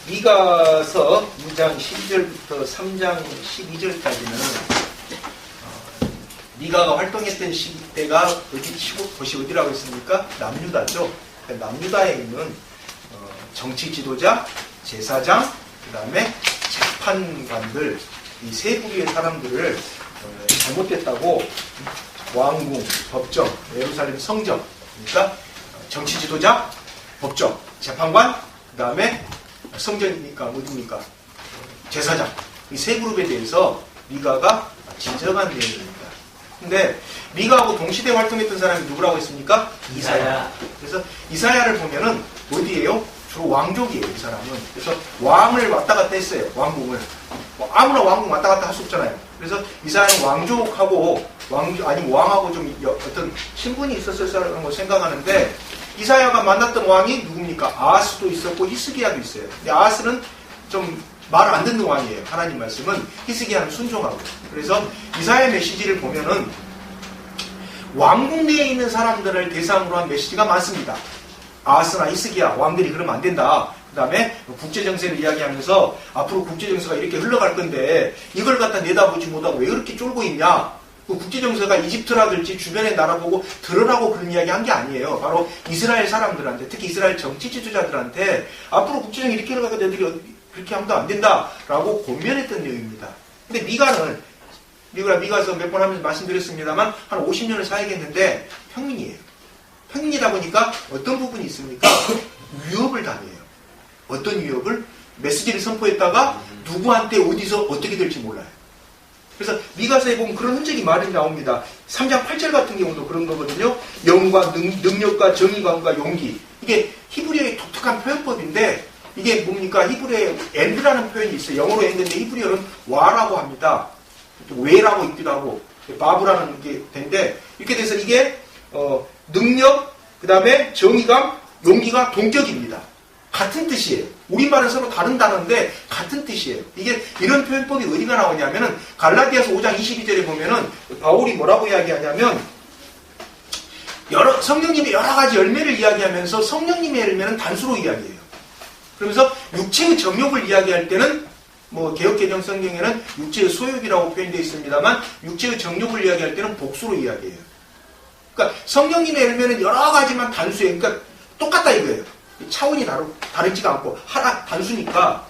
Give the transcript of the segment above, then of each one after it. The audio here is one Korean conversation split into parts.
미가서 2장 12절부터 3장 12절까지는 미가가 활동했던 시대가 곳이 어디라고 했습니까? 남유다죠. 남유다에 있는 정치 지도자, 제사장, 그 다음에 재판관들, 이 세 부류의 사람들을 잘못됐다고 왕궁, 법정, 예루살렘 성전, 그러니까 정치 지도자, 법정, 재판관, 그 다음에 성전이니까 어디입니까? 제사장. 이 세 그룹에 대해서 미가가 지적한 내용입니다. 근데 미가하고 동시대 활동했던 사람이 누구라고 했습니까? 이사야. 그래서 이사야를 보면은 어디예요? 주로 왕족이에요, 이 사람은. 그래서 왕을 왔다 갔다 했어요, 왕궁을. 아무나 왕궁 왔다 갔다 할 수 없잖아요. 그래서 이사야는 왕족하고 왕하고 좀 어떤 신분이 있었을 거라고 생각하는데, 이사야가 만났던 왕이 누굽니까? 아하스도 있었고 히스기야도 있어요. 근데 아하스는 좀 말을 안 듣는 왕이에요. 하나님 말씀은. 히스기야는 순종하고. 그래서 이사야의 메시지를 보면은 왕궁 내에 있는 사람들을 대상으로 한 메시지가 많습니다. 아하스나 히스기야 왕들이 그러면 안 된다. 그 다음에 국제정세를 이야기하면서 앞으로 국제정세가 이렇게 흘러갈 건데 이걸 갖다 내다보지 못하고 왜 그렇게 쫄고 있냐. 그 국제정세가 이집트라든지 주변의 나라 보고 들으라고 그런 이야기 한 게 아니에요. 바로 이스라엘 사람들한테, 특히 이스라엘 정치 지도자들한테 앞으로 국제정세 이렇게 흘러가게 너희들이 그렇게 하면 안 된다라고 권면했던 내용입니다. 근데 미가서 몇 번 하면서 말씀드렸습니다만 한 50년을 사역했는데 평민이에요. 평민이다 보니까 어떤 부분이 있습니까? 위협을 당해요. 어떤 위협을? 메시지를 선포했다가 누구한테 어디서 어떻게 될지 몰라요. 그래서 미가서에 보면 그런 흔적이 많이 나옵니다. 3장 8절 같은 경우도 그런 거거든요. 영과 능력과 정의감과 용기. 이게 히브리어의 독특한 표현법인데 이게 뭡니까? 히브리어에 엔드라는 표현이 있어요. 영어로 엔드인데 히브리어는 와라고 합니다. 왜라고 있기도 하고 바브라는 게 되는데 이렇게 돼서 이게 능력, 그 다음에 정의감, 용기가 동격입니다. 같은 뜻이에요. 우리말은 서로 다른 단어인데 같은 뜻이에요. 이게 이런 표현법이 어디가 나오냐면은 갈라디아서 5장 22절에 보면은 바울이 뭐라고 이야기하냐면 성령님의 여러 가지 열매를 이야기하면서 성령님의 열매는 단수로 이야기해요. 그러면서 육체의 정욕을 이야기할 때는 뭐 개역개정 성경에는 육체의 소욕이라고 표현되어 있습니다만 육체의 정욕을 이야기할 때는 복수로 이야기해요. 그러니까 성령님의 열매는 여러 가지만 단수예요. 그러니까 똑같다 이거예요. 차원이 다르지가 않고 하나 단수니까.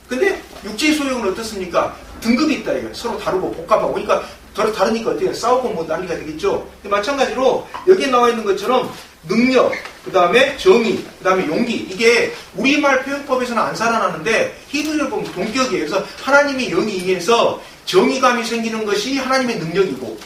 근데 육체의 소욕은 어떻습니까? 등급이 있다 이거예요. 서로 다르고 복잡하고. 그러니까 다르니까 어떻게 싸우고 뭐 난리가 되겠죠. 마찬가지로 여기에 나와 있는 것처럼 능력, 그 다음에 정의, 그 다음에 용기. 이게 우리말 표현법에서는 안 살아나는데 히브리어를 보면 동격이에요. 그래서 하나님의 영이 임해서 정의감이 생기는 것이 하나님의 능력이고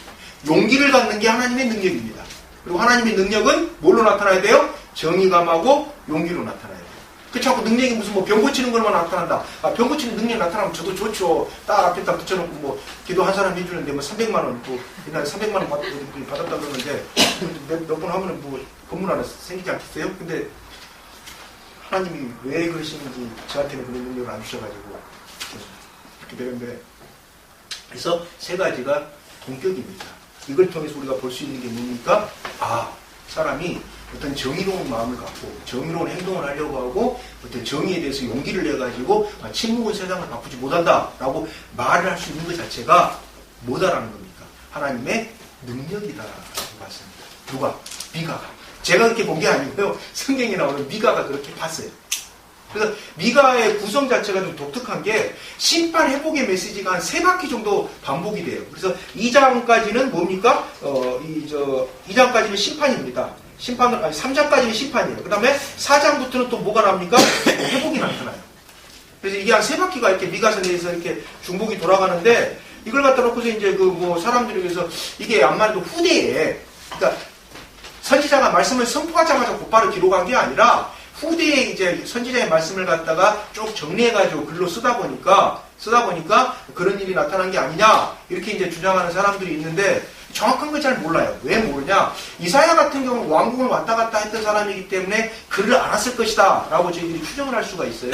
용기를 갖는 게 하나님의 능력입니다. 그리고 하나님의 능력은 뭘로 나타나야 돼요? 정의감하고 용기로 나타나야 돼요. 그 자꾸 능력이 무슨 뭐 병 고치는 것만 나타난다. 병 고치는 능력이 나타나면 저도 좋죠. 딱 앞에다 붙여놓고 뭐 기도 한 사람 해주는데 뭐 300만 원, 뭐 옛날에 300만 원 받았다 그러는데 몇 번 하면은 뭐 건물 하나 생기지 않겠어요? 근데 하나님이 왜 그러시는지 저한테는 그런 능력을 안 주셔가지고 이렇게 되는데 그래서 세 가지가 동격입니다. 이걸 통해서 우리가 볼 수 있는 게 뭡니까? 사람이 어떤 정의로운 마음을 갖고 정의로운 행동을 하려고 하고 어떤 정의에 대해서 용기를 내가지고 침묵은 세상을 바꾸지 못한다라고 말을 할 수 있는 것 자체가 뭐다라는 겁니까? 하나님의 능력이다라고 봤습니다. 누가? 미가가. 제가 그렇게 본 게 아니고요. 성경에 나오는 미가가 그렇게 봤어요. 그래서 미가의 구성 자체가 좀 독특한 게 심판 회복의 메시지가 한 3바퀴 정도 반복이 돼요. 그래서 2장까지는 뭡니까? 2장까지는 심판입니다. 3장까지는 심판이에요. 그 다음에 4장부터는 또 뭐가 납니까? 회복이 나타나요. 그래서 이게 한 3바퀴가 이렇게 미가서 내에서 이렇게 중복이 돌아가는데 이걸 갖다 놓고서 이제 사람들이 그래서 이게 아무래도 후대에 그러니까 선지자가 말씀을 선포하자마자 곧바로 기록한 게 아니라 후대에 이제 선지자의 말씀을 갖다가 쭉 정리해가지고 글로 쓰다 보니까 그런 일이 나타난 게 아니냐 이렇게 이제 주장하는 사람들이 있는데 정확한 걸 잘 몰라요. 왜 모르냐? 이사야 같은 경우는 왕궁을 왔다 갔다 했던 사람이기 때문에 글을 알았을 것이다 라고 저희들이 추정을 할 수가 있어요.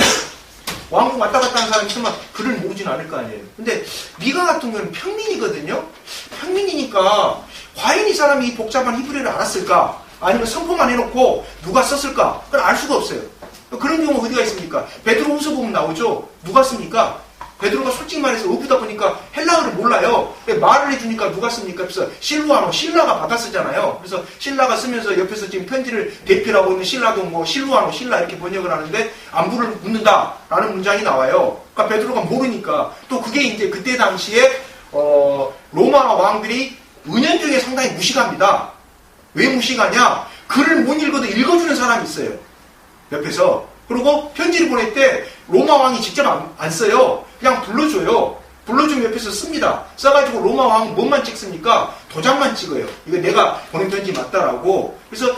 왕궁 왔다 갔다 하는 사람이 있으면 글을 모르진 않을 거 아니에요. 근데 미가 같은 경우는 평민이거든요. 평민이니까 과연 이 사람이 이 복잡한 히브리어를 알았을까? 아니면 선포만 해놓고 누가 썼을까? 그걸 알 수가 없어요. 그런 경우 어디가 있습니까? 베드로후서 보면 나오죠. 누가 씁니까? 베드로가 솔직히 말해서 어부다 보니까 헬라어를 몰라요. 말을 해주니까 누가 씁니까? 그래서 실루아노, 신라가 받아 쓰잖아요. 그래서 신라가 쓰면서 옆에서 지금 편지를 대필하고 있는 신라도 뭐 실루아노, 신라 이렇게 번역을 하는데 안부를 묻는다라는 문장이 나와요. 그러니까 베드로가 모르니까 또 그게 이제 그때 당시에 로마 왕들이 은연중에 상당히 무식합니다. 왜 무식하냐? 글을 못 읽어도 읽어주는 사람이 있어요. 옆에서. 그리고 편지를 보낼 때 로마 왕이 직접 안 써요. 그냥 불러줘요. 불러주면 옆에서 씁니다. 써가지고 로마 왕은 뭐만 찍습니까? 도장만 찍어요. 이거 내가 보낸 편지 맞다라고. 그래서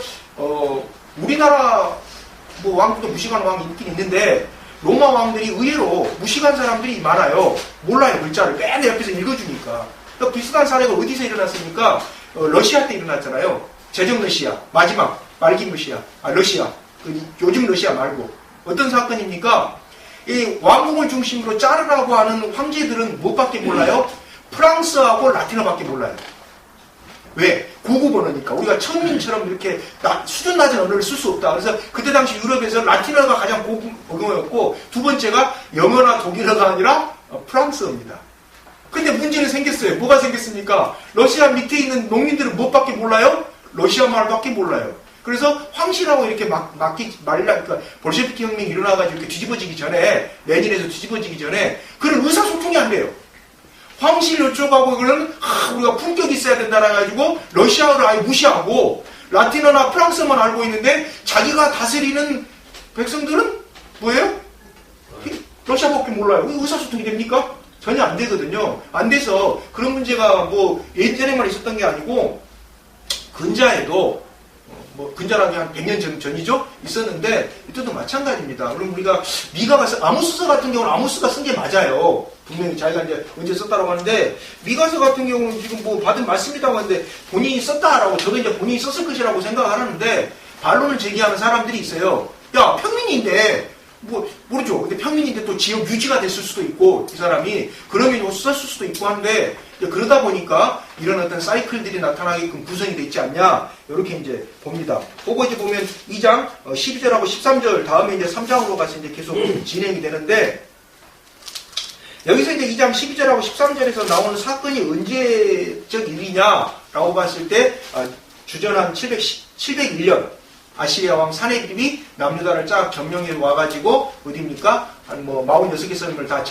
우리나라 뭐 왕들도 무식한 왕이 있긴 있는데 로마 왕들이 의외로 무식한 사람들이 많아요. 몰라요, 글자를. 맨날 옆에서 읽어주니까. 또 비슷한 사례가 어디서 일어났습니까? 러시아 때 일어났잖아요. 제정 러시아, 마지막 말기 러시아. 요즘 러시아 말고. 어떤 사건입니까? 이 왕궁을 중심으로 자르라고 하는 황제들은 무엇밖에 몰라요? 프랑스하고 라틴어밖에 몰라요. 왜? 고급 언어니까. 우리가 천민처럼 이렇게 수준 낮은 언어를 쓸 수 없다. 그래서 그때 당시 유럽에서 라틴어가 가장 고급 언어였고 두 번째가 영어나 독일어가 아니라 프랑스어입니다. 근데 문제는 생겼어요. 뭐가 생겼습니까? 러시아 밑에 있는 농민들은 무엇밖에 몰라요? 러시아 말밖에 몰라요. 그래서 황실하고 이렇게 그러니까 볼셰비키 혁명이 일어나가지고 이렇게 뒤집어지기 전에, 레닌에서 뒤집어지기 전에, 그런 의사소통이 안 돼요. 황실 요쪽하고 이거는, 우리가 품격이 있어야 된다 해가지고, 러시아어를 아예 무시하고, 라틴어나 프랑스어만 알고 있는데, 자기가 다스리는 백성들은 뭐예요? 러시아밖에 몰라요. 의사소통이 됩니까? 전혀 안 되거든요. 안 돼서, 그런 문제가 뭐, 예전에만 있었던 게 아니고, 근자에도, 근자라는 게 한 100년 전이죠? 있었는데, 이때도 마찬가지입니다. 그럼 우리가, 미가가 아모스서 같은 경우는 아모스가 쓴 게 맞아요. 분명히 자기가 이제 언제 썼다라고 하는데, 미가서 같은 경우는 지금 뭐 받은 말씀이라고 하는데, 본인이 썼다라고, 저도 이제 본인이 썼을 것이라고 생각을 하는데, 반론을 제기하는 사람들이 있어요. 야, 평민인데, 모르죠. 근데 평민인데 또 지역 유지가 됐을 수도 있고, 이 사람이, 그러면 썼을 수도 있고 한데, 그러다 보니까 이런 어떤 사이클들이 나타나게끔 구성이 되어 있지 않냐, 이렇게 이제 봅니다. 그거 이제 보면 2장 12절하고 13절 다음에 이제 3장으로 가서 이제 계속 진행이 되는데, 여기서 이제 2장 12절하고 13절에서 나오는 사건이 언제적 일이냐라고 봤을 때, 주전 701년, 아시리아 왕 사네립이 남유다를 쫙 점령해 와가지고, 어디입니까? 한 46개 성을 다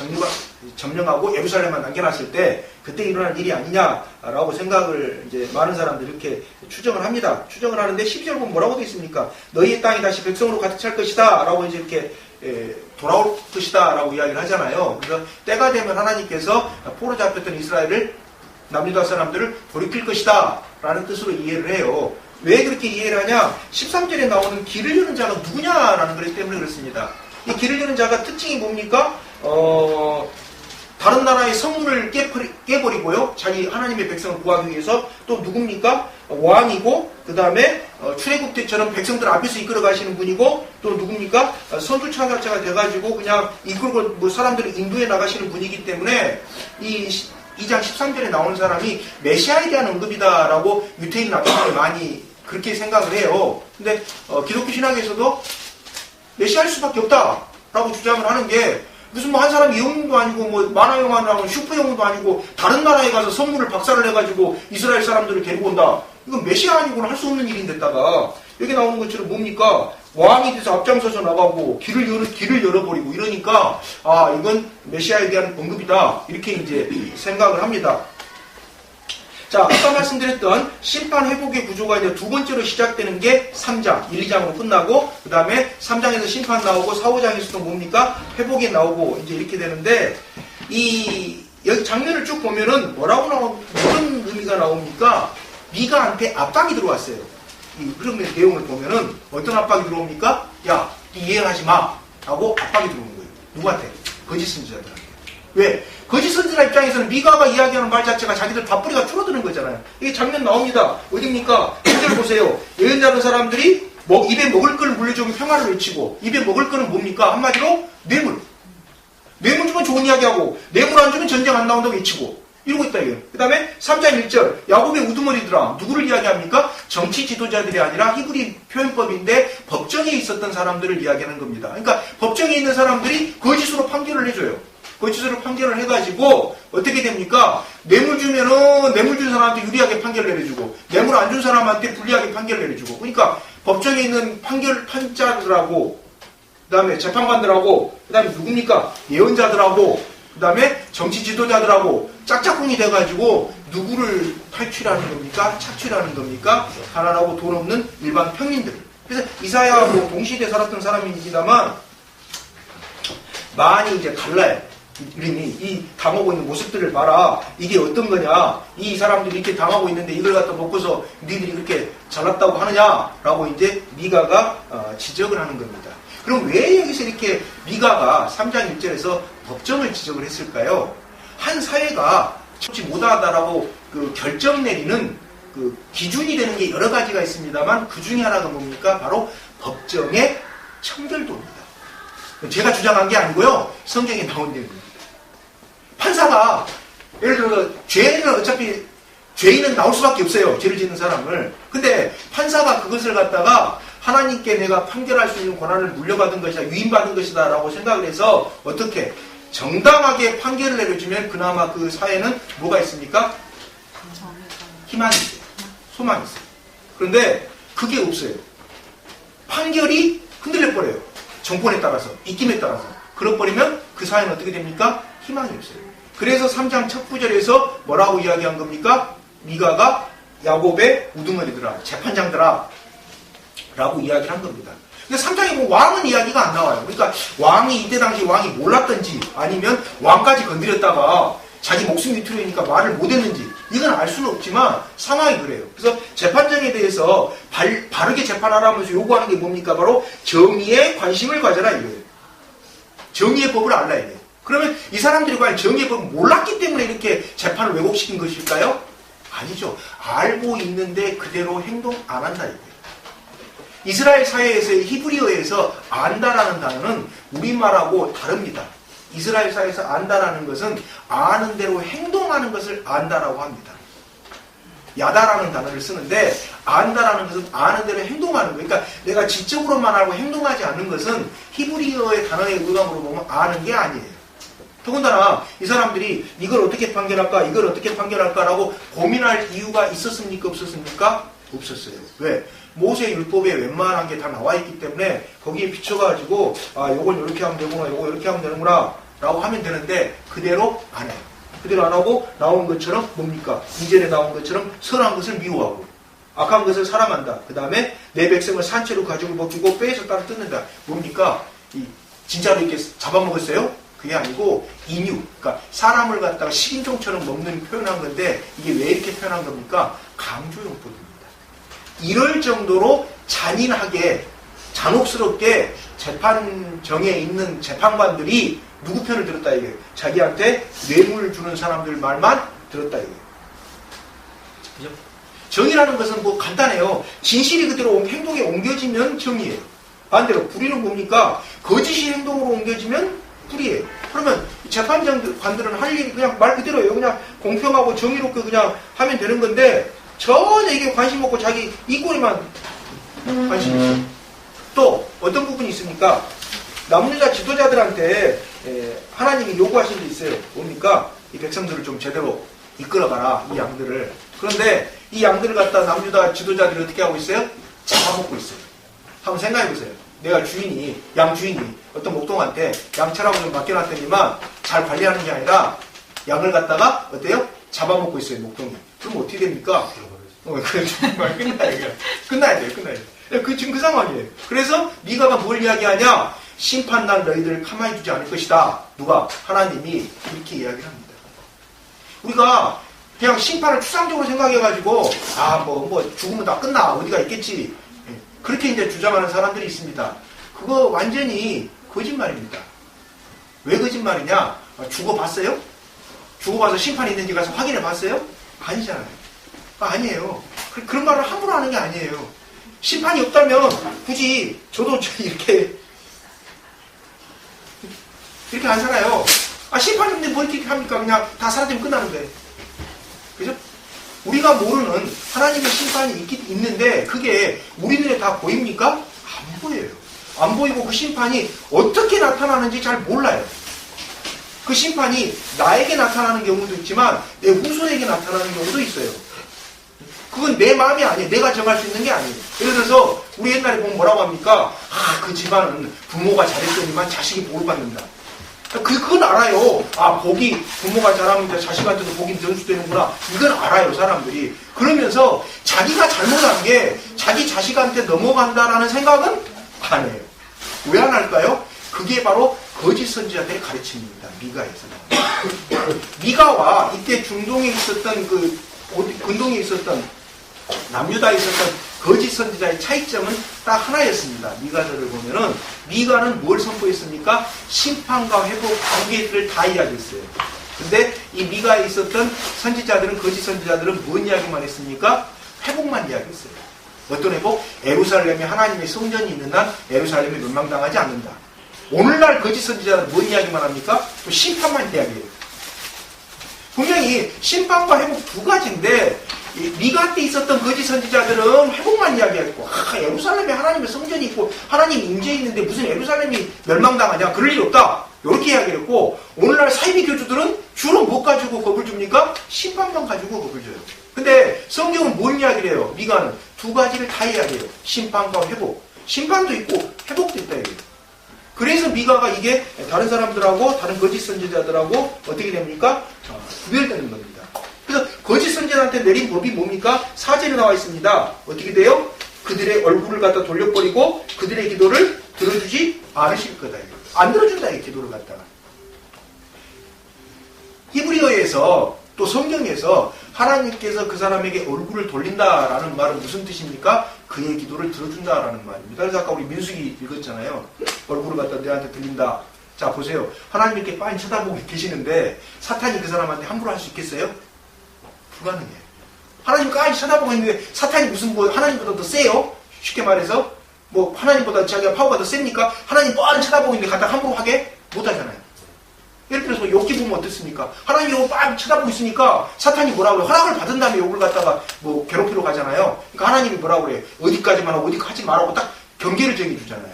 점령하고 예루살렘만 남겨놨을 때, 그때 일어난 일이 아니냐라고 생각을 이제 많은 사람들이 이렇게 추정을 합니다. 추정을 하는데 12절 보면 뭐라고 되어 있습니까? 너희의 땅이 다시 백성으로 가득 찰 것이다. 라고 이제 이렇게 돌아올 것이다. 라고 이야기를 하잖아요. 그래서 때가 되면 하나님께서 포로 잡혔던 이스라엘을, 남유다 사람들을 돌이킬 것이다. 라는 뜻으로 이해를 해요. 왜 그렇게 이해를 하냐? 13절에 나오는 길을 여는 자가 누구냐라는 것 때문에 그렇습니다. 이 길을 여는 자가 특징이 뭡니까? 다른 나라의 성문을 깨버리고요. 자기 하나님의 백성을 구하기 위해서. 또 누굽니까? 왕이고, 그 다음에 출애굽 때처럼 백성들 앞에서 이끌어 가시는 분이고, 또 누굽니까? 선두차자가 돼가지고 그냥 이끌고 사람들을 인도해 나가시는 분이기 때문에 이 2장 13절에 나오는 사람이 메시아에 대한 언급이다라고 유태인 납치들이 많이 그렇게 생각을 해요. 근데 기독교 신학에서도 메시아일 수밖에 없다라고 주장을 하는 게, 무슨 한 사람이 영웅도 아니고 만화 영화 나오는 슈퍼 영웅도 아니고 다른 나라에 가서 선물을 박살을 내가지고 이스라엘 사람들을 데리고 온다. 이건 메시아 아니고는 할 수 없는 일인데다가 여기 나오는 것처럼 뭡니까? 왕이 돼서 앞장서서 나가고 길을 열어버리고 이러니까 이건 메시아에 대한 언급이다. 이렇게 이제 생각을 합니다. 자, 아까 말씀드렸던 심판 회복의 구조가 이제 두 번째로 시작되는 게 3장, 1, 2장으로 끝나고, 그 다음에 3장에서 심판 나오고, 4, 5장에서도 뭡니까? 회복이 나오고, 이제 이렇게 되는데, 여기 장면을 쭉 보면은 무슨 의미가 나옵니까? 미가한테 압박이 들어왔어요. 이 흐름의 내용을 보면은 어떤 압박이 들어옵니까? 야, 이해하지 마! 라고 압박이 들어오는 거예요. 누구한테? 거짓 선지자들한테. 왜? 거짓 선지자 입장에서는 미가가 이야기하는 말 자체가 자기들 밥벌이가 줄어드는 거잖아요. 이게 장면 나옵니다. 어딥니까? 1절 보세요. 여행 자는 사람들이 입에 먹을 걸 물려주면 평화를 외치고, 입에 먹을 거는 뭡니까? 한마디로 뇌물. 뇌물 주면 좋은 이야기하고, 뇌물 안 주면 전쟁 안 나온다고 외치고, 이러고 있다, 이거. 그 다음에 3장 1절, 야곱의 우두머리들아. 누구를 이야기합니까? 정치 지도자들이 아니라 히브리 표현법인데 법정에 있었던 사람들을 이야기하는 겁니다. 그러니까 법정에 있는 사람들이 거짓으로 판결을 해줘요. 거짓으로 판결을 해가지고 어떻게 됩니까? 뇌물 주면은 뇌물 준 사람한테 유리하게 판결을 내려주고 뇌물 안 준 사람한테 불리하게 판결을 내려주고 그러니까 법정에 있는 판자들하고 그 다음에 재판관들하고 그 다음에 누굽니까? 예언자들하고 그 다음에 정치 지도자들하고 짝짝꿍이 돼가지고 누구를 탈취하는 겁니까? 착취하는 겁니까? 가난하고 돈 없는 일반 평민들. 그래서 이사야하고 동시대에 살았던 사람입니다만 많이 이제 달라요. 이 당하고 있는 모습들을 봐라. 이게 어떤 거냐? 이 사람들이 이렇게 당하고 있는데 이걸 갖다 놓고서 니들이 그렇게 잘났다고 하느냐라고 이제 미가가 지적을 하는 겁니다. 그럼 왜 여기서 이렇게 미가가 3장 1절에서 법정을 지적을 했을까요? 한 사회가 참지 못하다라고 그 결정 내리는 그 기준이 되는 게 여러 가지가 있습니다만 그 중에 하나가 뭡니까? 바로 법정의 청결도입니다. 제가 주장한 게 아니고요. 성경에 나온 내용입니다. 판사가 예를 들어서 죄인은 나올 수밖에 없어요. 죄를 짓는 사람을. 근데 판사가 그것을 갖다가 하나님께 내가 판결할 수 있는 권한을 물려받은 것이다. 위임받은 것이다. 라고 생각을 해서 어떻게 정당하게 판결을 내려주면 그나마 그 사회는 뭐가 있습니까? 희망이 있어요. 소망이 있어요. 그런데 그게 없어요. 판결이 흔들려버려요. 정권에 따라서, 입김에 따라서. 그래버리면 그 사회는 어떻게 됩니까? 희망이 없어요. 그래서 3장 첫 구절에서 뭐라고 이야기한 겁니까? 미가가 야곱의 우두머리들아, 재판장들아 라고 이야기를 한 겁니다. 근데 3장에 보면 왕은 이야기가 안 나와요. 그러니까 왕이 이때 당시 왕이 몰랐던지 아니면 왕까지 건드렸다가 자기 목숨이 위태로우니까 말을 못했는지 이건 알 수는 없지만 상황이 그래요. 그래서 재판장에 대해서 바르게 재판하라면서 요구하는 게 뭡니까? 바로 정의에 관심을 가져라 이거예요. 정의의 법을 알아야 돼요. 그러면 이 사람들이 과연 정의의 법을 몰랐기 때문에 이렇게 재판을 왜곡시킨 것일까요? 아니죠. 알고 있는데 그대로 행동 안 한다 이거예요. 이스라엘 사회에서의 히브리어에서 안다라는 단어는 우리말하고 다릅니다. 이스라엘 사회에서 안다라는 것은 아는 대로 행동하는 것을 안다라고 합니다. 야다라는 단어를 쓰는데 안다라는 것은 아는 대로 행동하는 거예요. 그러니까 내가 지적으로만 알고 행동하지 않는 것은 히브리어의 단어의 의감으로 보면 아는 게 아니에요. 더군다나 이 사람들이 이걸 어떻게 판결할까 이걸 어떻게 판결할까라고 고민할 이유가 있었습니까 없었습니까? 없었어요. 왜? 모세 율법에 웬만한 게 다 나와 있기 때문에 거기에 비춰가지고 요걸 이렇게 하면 되구나 요거 이렇게 하면 되는구나 라고 하면 되는데 그대로 안 해요. 그대로 안 하고 나온 것처럼 뭡니까? 이전에 나온 것처럼 선한 것을 미워하고 악한 것을 사랑한다. 그 다음에 내 백성을 산채로 가죽을 벗기고 뼈에서 따로 뜯는다. 뭡니까? 진짜로 이렇게 잡아먹었어요? 그게 아니고 인유, 그러니까 사람을 갖다가 식인종처럼 먹는 표현한 건데 이게 왜 이렇게 표현한 겁니까? 강조용법입니다. 이럴 정도로 잔인하게 잔혹스럽게 재판정에 있는 재판관들이 누구 편을 들었다 이거예요. 자기한테 뇌물 주는 사람들 말만 들었다 이거예요. 그죠? 정의라는 것은 뭐 간단해요. 진실이 그대로 행동에 옮겨지면 정의예요. 반대로 불의는 뭡니까? 거짓이 행동으로 옮겨지면 불의예요. 그러면 재판관들은 할 일이 그냥 말 그대로예요. 그냥 공평하고 정의롭게 그냥 하면 되는 건데 전혀 이게 관심 없고 자기 이 꼴에만 관심이 있어요. 또 어떤 부분이 있습니까? 남유다 지도자들한테 하나님이 요구하신 게 있어요. 뭡니까? 이 백성들을 좀 제대로 이끌어가라. 이 양들을. 그런데 이 양들을 갖다 남유다 지도자들이 어떻게 하고 있어요? 잡아먹고 있어요. 한번 생각해보세요. 내가 주인이 양 주인이 어떤 목동한테 양처라고 좀 맡겨놨더니만 잘 관리하는 게 아니라 양을 갖다가 어때요? 잡아먹고 있어요. 목동이. 그럼 어떻게 됩니까? 그래 정말 끝나야 돼요. 끝나야 돼요. 지금 그 상황이에요. 그래서 미가가 뭘 이야기하냐? 심판날 너희들을 가만히 두지 않을 것이다. 누가? 하나님이 이렇게 이야기를 합니다. 우리가 그냥 심판을 추상적으로 생각해가지고 뭐 죽으면 다 끝나 어디가 있겠지. 그렇게 이제 주장하는 사람들이 있습니다. 그거 완전히 거짓말입니다. 왜 거짓말이냐? 죽어봤어요? 죽어봐서 심판이 있는지 가서 확인해 봤어요? 아니잖아요. 아니에요. 그런 말을 함부로 하는 게 아니에요. 심판이 없다면 굳이 저도 이렇게 안 살아요. 심판이 없는데 뭐 이렇게 합니까? 그냥 다 사라지면 끝나는데. 그죠? 우리가 모르는 하나님의 심판이 있는데 그게 우리 눈에 다 보입니까? 안 보여요. 안 보이고 그 심판이 어떻게 나타나는지 잘 몰라요. 그 심판이 나에게 나타나는 경우도 있지만 내 후손에게 나타나는 경우도 있어요. 그건 내 마음이 아니에요. 내가 정할 수 있는 게 아니에요. 예를 들어서 우리 옛날에 보면 뭐라고 합니까? 그 집안은 부모가 잘했더니만 자식이 복을 받는다. 그건 알아요. 복이 부모가 잘하면 자식한테도 복이 전수되는구나. 이건 알아요, 사람들이. 그러면서 자기가 잘못한 게 자기 자식한테 넘어간다라는 생각은 안 해요. 왜 안 할까요? 그게 바로 거짓 선지자들의 가르침입니다. 미가에서는. 미가와 이때 중동에 있었던 근동에 있었던 남유다에 있었던 거짓 선지자의 차이점은 딱 하나였습니다. 미가서를 보면은 미가는 뭘 선포했습니까? 심판과 회복 관계들을 다 이야기했어요. 근데 이 미가에 있었던 선지자들은 거짓 선지자들은 뭔 이야기만 했습니까? 회복만 이야기했어요. 어떤 회복? 예루살렘에 하나님의 성전이 있는 한 예루살렘이 멸망당하지 않는다. 오늘날 거짓 선지자들은 뭔 이야기만 합니까? 또 심판만 이야기해요. 분명히 심판과 회복 두 가지인데 미가 때 있었던 거짓 선지자들은 회복만 이야기했고 예루살렘에 하나님의 성전이 있고 하나님 임재 있는데 무슨 예루살렘이 멸망당하냐 그럴 일 없다 이렇게 이야기를 했고 오늘날 사이비 교주들은 주로 못 가지고 겁을 줍니까? 심판만 가지고 겁을 줘요. 근데 성경은 뭔 이야기를 해요? 미가는 두 가지를 다 이야기해요. 심판과 회복. 심판도 있고 회복도 있다 이거예요. 그래서 미가가 이게 다른 사람들하고 다른 거짓 선지자들하고 어떻게 됩니까? 구별되는 겁니다. 그래서 거짓 선지자한테 내린 법이 뭡니까? 4절에 나와 있습니다. 어떻게 돼요? 그들의 얼굴을 갖다 돌려버리고 그들의 기도를 들어주지 않으실 거다. 안 들어준다, 이 기도를 갖다가. 히브리어에서 또 성경에서 하나님께서 그 사람에게 얼굴을 돌린다라는 말은 무슨 뜻입니까? 그의 기도를 들어준다라는 말입니다. 그래서 아까 우리 민수기 읽었잖아요. 얼굴을 갖다 내한테 들린다. 자, 보세요. 하나님 이렇게 빤히 쳐다보고 계시는데 사탄이 그 사람한테 함부로 할 수 있겠어요? 불가능해요. 하나님 빤히 쳐다보고 있는데 사탄이 무슨 하나님보다 더 세요? 쉽게 말해서 하나님보다 자기가 파워가 더 셉니까? 하나님 뻔히 쳐다보고 있는데 갖다 함부로 하게? 못하잖아요. 예를 들어서 욥기 보면 어떻습니까? 하나님이 욥 빤히 쳐다보고 있으니까 사탄이 뭐라고 그래요? 허락을 받은 다음에 욥을 갖다가 괴롭히러 가잖아요. 그러니까 하나님이 뭐라고 그래요? 어디까지만 하고 어디까지 하지 말라고 딱 경계를 정해주잖아요.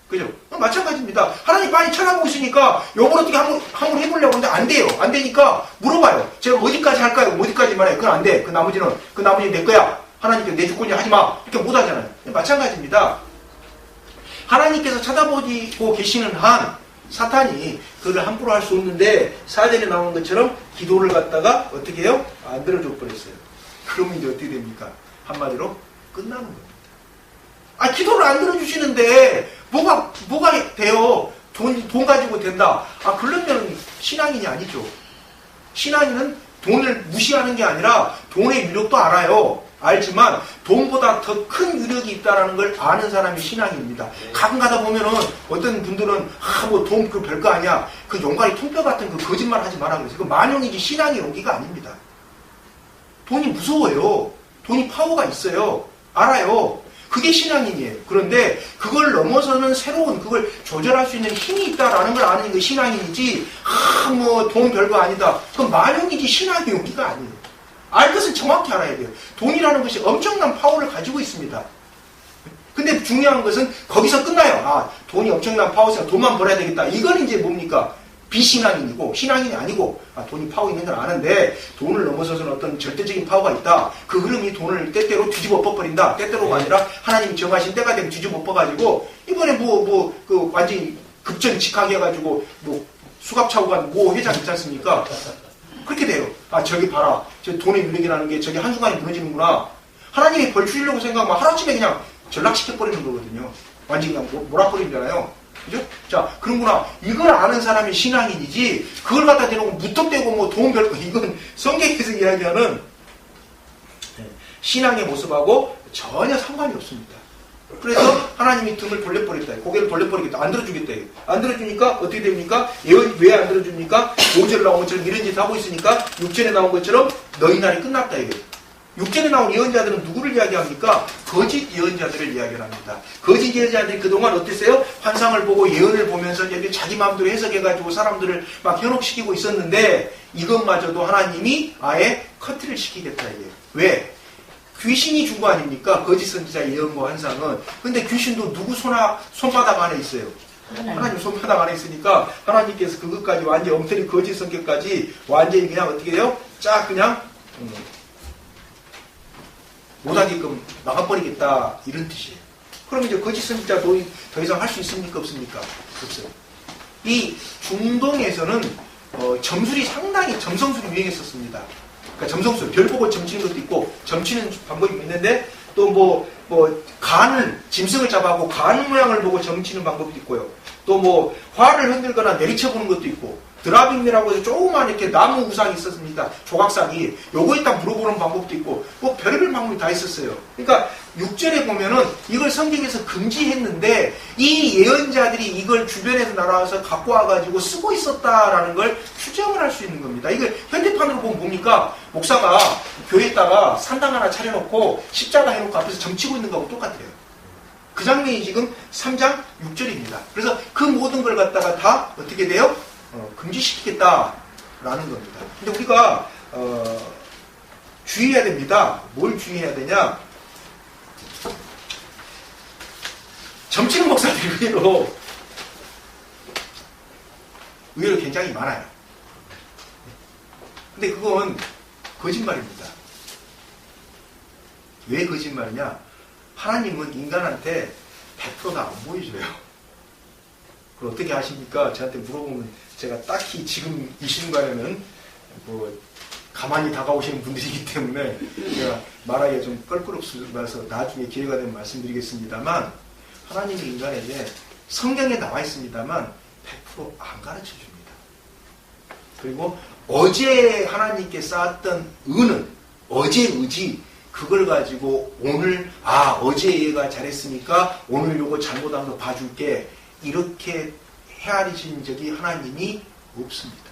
그죠? 마찬가지입니다. 하나님 빤히 쳐다보고 있으니까 욥을 어떻게 함부로 해보려고 하는데 안 돼요. 안 되니까 물어봐요. 제가 어디까지 할까요? 어디까지만 해요? 그건 안 돼. 그 나머지는 내 거야. 하나님께 내 주권이 하지 마. 이렇게 못하잖아요. 마찬가지입니다. 하나님께서 쳐다보고 계시는 한 사탄이 그를 함부로 할 수 없는데 4절에 나오는 것처럼 기도를 갖다가 어떻게 해요? 안 들어줘 버렸어요. 그러면 이제 어떻게 됩니까? 한마디로 끝나는 겁니다. 기도를 안 들어주시는데 뭐가 돼요? 돈 가지고 된다. 그러면 신앙인이 아니죠. 신앙인은 돈을 무시하는 게 아니라 돈의 유력도 알아요. 알지만 돈보다 더 큰 유력이 있다는 걸 아는 사람이 신앙입니다. 가끔 가다 보면은 어떤 분들은 돈 그 별거 아니야. 그 용가리 통뼈 같은 그 거짓말 하지 마라 그래서 그 만용이지 신앙의 용기가 아닙니다. 돈이 무서워요. 돈이 파워가 있어요. 알아요. 그게 신앙인이에요. 그런데 그걸 넘어서는 새로운 그걸 조절할 수 있는 힘이 있다라는 걸 아는 게 신앙인이지 돈 별거 아니다. 그건 만용이지 신앙의 용기가 아니에요. 알 것을 정확히 알아야 돼요. 돈이라는 것이 엄청난 파워를 가지고 있습니다. 근데 중요한 것은 거기서 끝나요. 돈이 엄청난 파워니까 돈만 벌어야 되겠다. 이건 이제 뭡니까? 비신앙인이고 신앙인이 아니고 돈이 파워 있는 건 아는데 돈을 넘어서서는 어떤 절대적인 파워가 있다. 그 흐름이 돈을 때때로 뒤집어 엎어버린다. 때때로가 아니라 하나님이 정하신 때가 되면 뒤집어 엎어가지고 이번에 완전히 급전직하게 해가지고 수갑 차고 간 회장 있지 않습니까? 그렇게 돼요. 저기 봐라. 저 돈의 유력이라는 게 저기 한순간에 무너지는구나. 하나님이 벌 주려고 생각하면 하루아침에 그냥 전락시켜버리는 거거든요. 완전히 그냥 몰아버리잖아요. 그죠? 자, 그런구나. 이걸 아는 사람이 신앙인이지, 그걸 갖다 대놓고 무턱대고 돈 별거, 이건 성경에서 이야기하는 신앙의 모습하고 전혀 상관이 없습니다. 그래서 하나님이 등을 돌려버렸다. 고개를 돌려버리겠다. 안 들어주겠다. 안 들어주니까 어떻게 됩니까? 왜 안 들어줍니까? 5절에 나온 것처럼 이런 짓 하고 있으니까 6절에 나온 것처럼 너희 날이 끝났다. 이게 육절에 나온 예언자들은 누구를 이야기합니까? 거짓 예언자들을 이야기합니다. 거짓 예언자들이 그동안 어땠어요? 환상을 보고 예언을 보면서 이제 자기 마음대로 해석해가지고 사람들을 막 현혹시키고 있었는데 이것마저도 하나님이 아예 커트를 시키겠다 이게요. 왜? 귀신이 준 거 아닙니까? 거짓 선지자 예언과 환상은. 근데 귀신도 누구 손바닥 안에 있어요? 하나님 손바닥 안에 있으니까 하나님께서 그것까지 완전히 엉터리 거짓 성격까지 완전히 그냥 어떻게 돼요? 쫙 그냥 못하게끔 막아버리겠다 이런 뜻이에요. 그럼 이제 거짓 선지자 더 이상 할 수 있습니까? 없습니까? 없어요. 이 중동에서는 점술이 상당히 점성술이 유행했었습니다. 그러니까 점성술, 별 보고 점치는 것도 있고 점치는 방법이 있는데 또 간을 짐승을 잡아갖고 간 모양을 보고 점치는 방법도 있고요. 또 활을 흔들거나 내리쳐보는 것도 있고 드라빙이라고 해서 조그만 이렇게 나무 우상이 있었습니다. 조각상이. 요거에 딱 물어보는 방법도 있고 별의별 방법이 다 있었어요. 그러니까 6절에 보면은 이걸 성경에서 금지했는데 이 예언자들이 이걸 주변에서 날아와서 갖고 와가지고 쓰고 있었다라는 걸 추정을 할 수 있는 겁니다. 이걸 현대판으로 보면 뭡니까? 목사가 교회에다가 산당 하나 차려놓고 십자가 해놓고 앞에서 점치고 있는 거하고 똑같아요. 그 장면이 지금 3장 6절입니다. 그래서 그 모든 걸 갖다가 다 어떻게 돼요? 금지시키겠다라는 겁니다. 근데 우리가 주의해야 됩니다. 뭘 주의해야 되냐? 점치는 목사들이 의외로 굉장히 많아요. 근데 그건 거짓말입니다. 왜 거짓말이냐? 하나님은 인간한테 100% 다 안 보여줘요. 그걸 어떻게 아십니까? 저한테 물어보면 제가 딱히 지금 이 순간에는 가만히 다가오시는 분들이기 때문에 제가 말하기가 좀 껄끄럽습니다서 나중에 기회가 되면 말씀드리겠습니다만 하나님이 인간에게 성경에 나와 있습니다만 100% 안 가르쳐 줍니다. 그리고 어제 하나님께 쌓았던 의는 어제 의지 그걸 가지고 오늘 어제 얘가 잘했으니까 오늘 요거 잘못한 거 봐줄게 이렇게 헤아리신 적이 하나님이 없습니다.